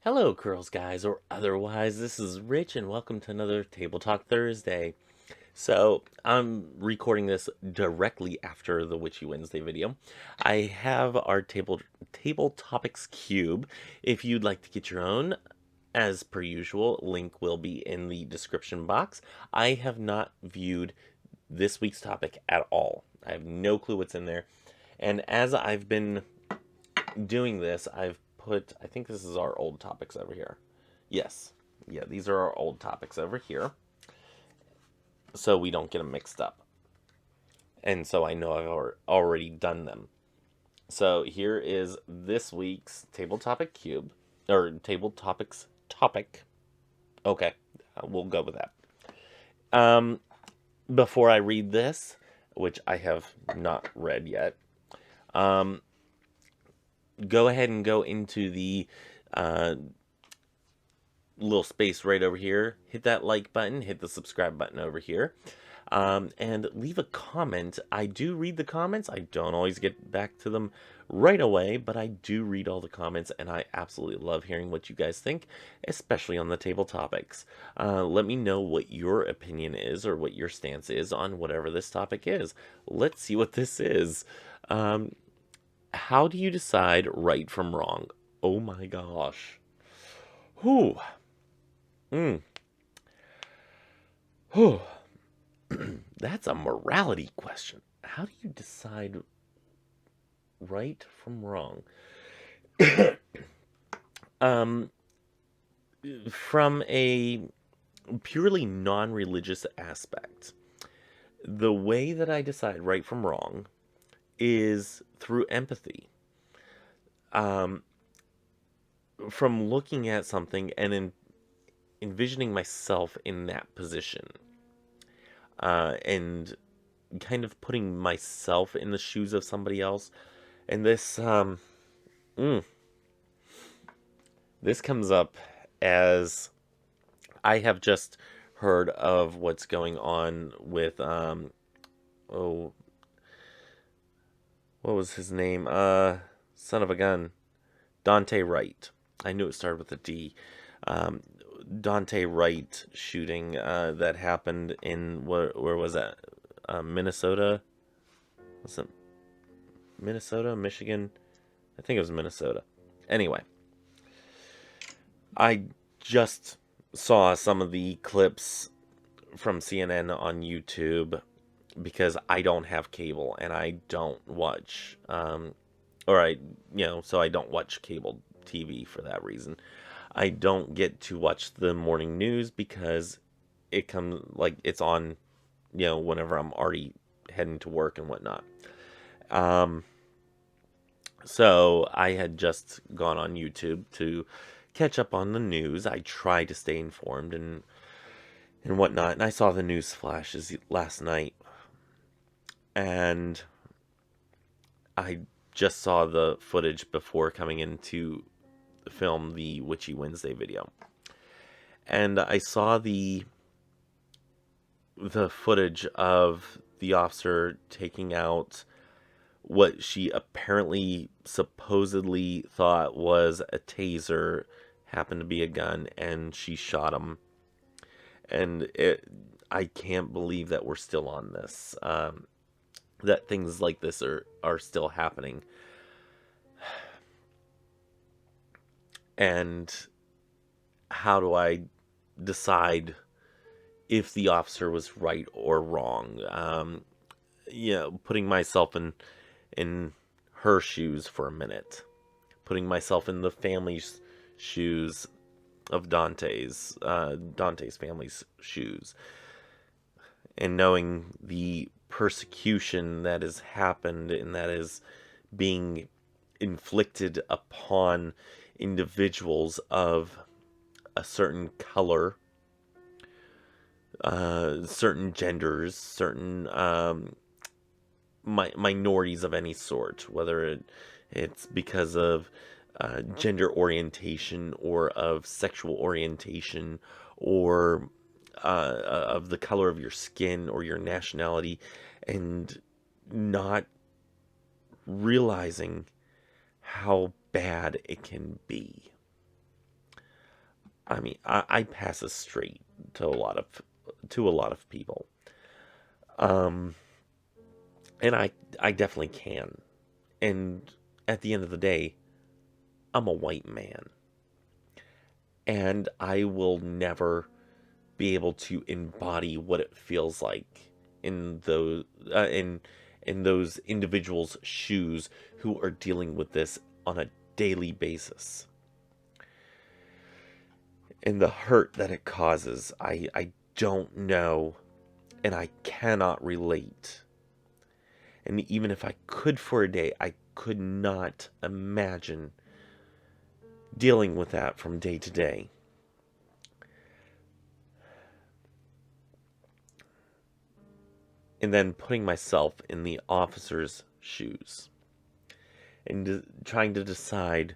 Hello, girls, guys, or otherwise. This is Rich, and welcome to another Table Talk Thursday. So, I'm recording this directly after the Witchy Wednesday video. I have our table topics cube. If you'd like to get your own, as per usual, link will be in the description box. I have not viewed this week's topic at all. I have no clue what's in there. And as I've been doing this, I think this is our old topics over here. Yes. Yeah, these are our old topics over here. So we don't get them mixed up. And so I know I've already done them. So here is this week's table topic cube, or table topics topic. Okay, we'll go with that. Um, Before I read this, which I have not read yet, um, go ahead and go into the uh, little space right over here. Hit that like button, hit the subscribe button over here, and leave a comment. I do read the comments. I don't always get back to them right away, but I do read all the comments, and I absolutely love hearing what you guys think, especially on the table topics. Let me know what your opinion is or what your stance is on whatever this topic is. Let's see what this is. How do you decide right from wrong? Oh my gosh. Whew. Mm. Whew. That's a morality question. How do you decide right from wrong? um, from a purely non-religious aspect, the way that I decide right from wrong is through empathy. Um, from looking at something and envisioning myself in that position, and kind of putting myself in the shoes of somebody else. And mm, this comes up as I have just heard of what's going on with oh, what was his name? Son of a gun, Dante Wright. I knew it started with a D. Um, Dante Wright shooting that happened in where was that? Minnesota. Was it Minnesota, Michigan? I think it was Minnesota. Anyway, I just saw some of the clips from CNN on YouTube because I don't have cable and I don't watch, so I don't watch cable TV for that reason. I don't get to watch the morning news because it comes like it's on, whenever I'm already heading to work and whatnot. Um, so I had just gone on YouTube to catch up on the news. I try to stay informed and whatnot, and I saw the news flashes last night, and I just saw the footage before coming in to film the Witchy Wednesday video, and I saw the footage of the officer taking out what she apparently supposedly thought was a taser, happened to be a gun, and she shot him. And I can't believe that we're still on this. That things like this are still happening. And how do I decide if the officer was right or wrong? Putting myself in her shoes for a minute, putting myself in the family's shoes of Dante's family's shoes, and knowing the persecution that has happened and that is being inflicted upon individuals of a certain color, certain genders, certain minorities of any sort, whether it's because of gender orientation or of sexual orientation or of the color of your skin or your nationality, and not realizing how bad it can be. I mean, I pass this straight to a lot of people. Um, and I definitely can. And at the end of the day, I'm a white man, and I will never be able to embody what it feels like in those in those individuals' shoes who are dealing with this on a daily basis. And the hurt that it causes, I don't know, and I cannot relate. And even if I could for a day, I could not imagine dealing with that from day to day. And then putting myself in the officer's shoes and trying to decide,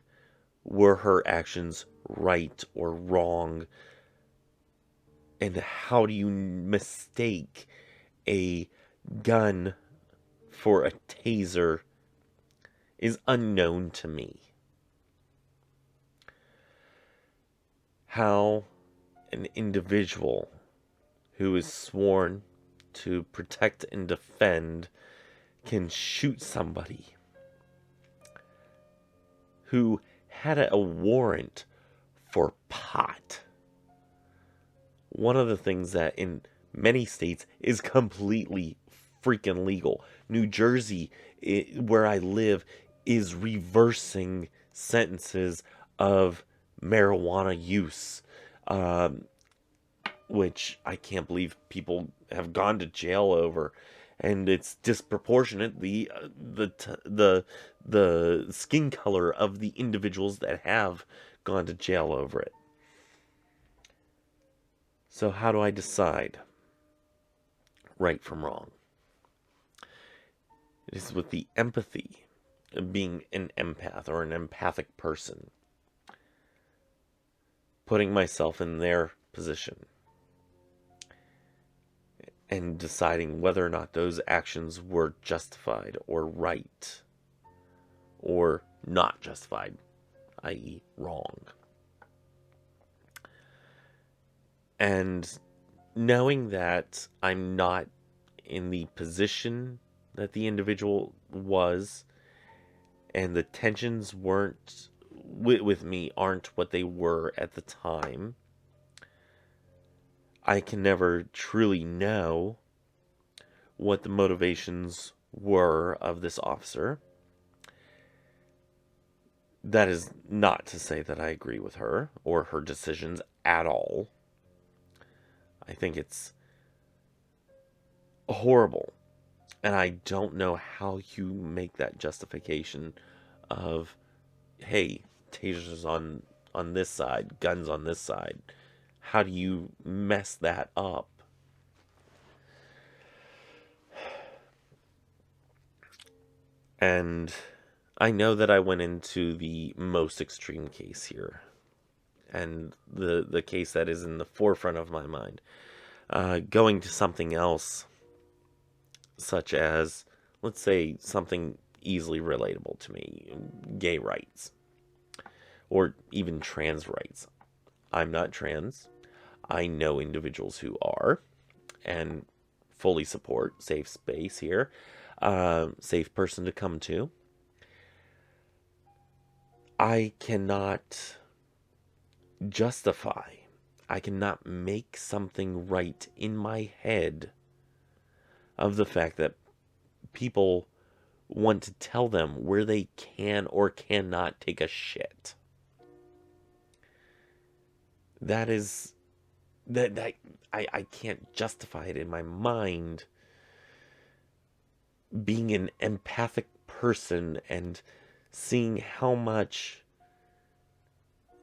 were her actions right or wrong? And how do you mistake a gun for a taser is unknown to me. How an individual who is sworn to protect and defend can shoot somebody who had a warrant for pot. One of the things that in many states is completely freaking legal. New Jersey, where I live, is reversing sentences of marijuana use, um, which I can't believe people have gone to jail over, and it's disproportionate the skin color of the individuals that have gone to jail over it. So how do I decide right from wrong? It is with the empathy of being an empath or an empathic person, putting myself in their position and deciding whether or not those actions were justified or right or not justified, i.e., wrong. And knowing that I'm not in the position that the individual was, and the tensions weren't with me aren't what they were at the time, I can never truly know what the motivations were of this officer. That is not to say that I agree with her or her decisions at all. I think it's horrible. And I don't know how you make that justification of, hey, tasers on this side, guns on this side. How do you mess that up? And I know that I went into the most extreme case here, and the case that is in the forefront of my mind. Going to something else, such as, let's say, something easily relatable to me, gay rights, or even trans rights. I'm not trans. I know individuals who are, and fully support safe space here, safe person to come to. I cannot justify, I cannot make something right in my head of the fact that people want to tell them where they can or cannot take a shit. That is that I can't justify it in my mind, being an empathic person and seeing how much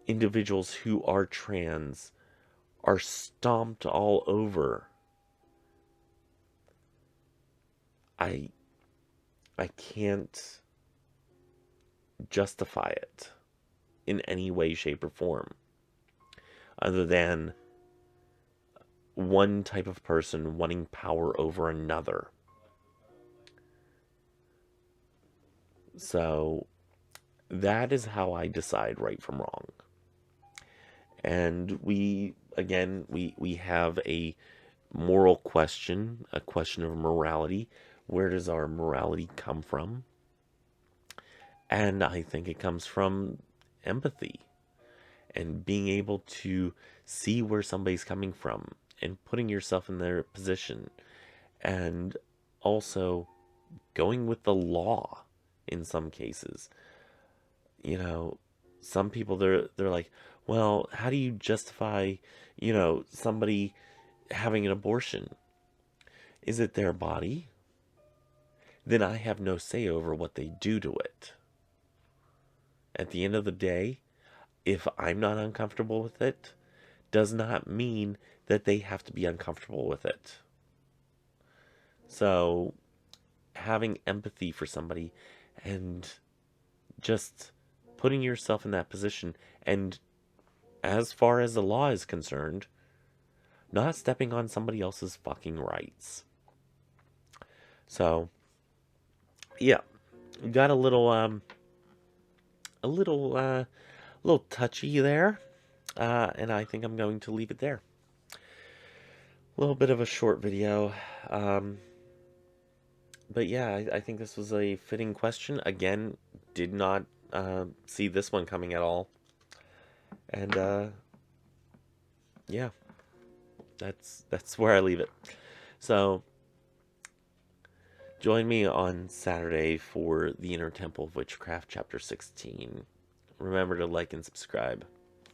individuals who are trans are stomped all over. I can't justify it in any way, shape, or form, other than one type of person wanting power over another. So that is how I decide right from wrong. And we have a moral question, a question of morality. Where does our morality come from? And I think it comes from empathy and being able to see where somebody's coming from and putting yourself in their position, and also going with the law in some cases. You know, some people they're like, well, how do you justify, somebody having an abortion? Is it their body? Then I have no say over what they do to it. At the end of the day, if I'm not uncomfortable with it, does not mean that they have to be uncomfortable with it. So, having empathy for somebody and just putting yourself in that position, and as far as the law is concerned, not stepping on somebody else's fucking rights. So, yeah, got a little touchy there, and I think I'm going to leave it there. A little bit of a short video, but yeah, I think this was a fitting question. Again, did not see this one coming at all, and yeah, that's where I leave it. So, join me on Saturday for the Inner Temple of Witchcraft, Chapter 16. Remember to like and subscribe.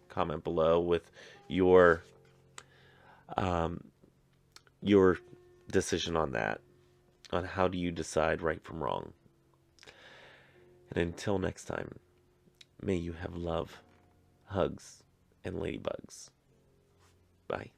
Comment below with your your decision on that. On how do you decide right from wrong. And until next time, may you have love, hugs, and ladybugs. Bye.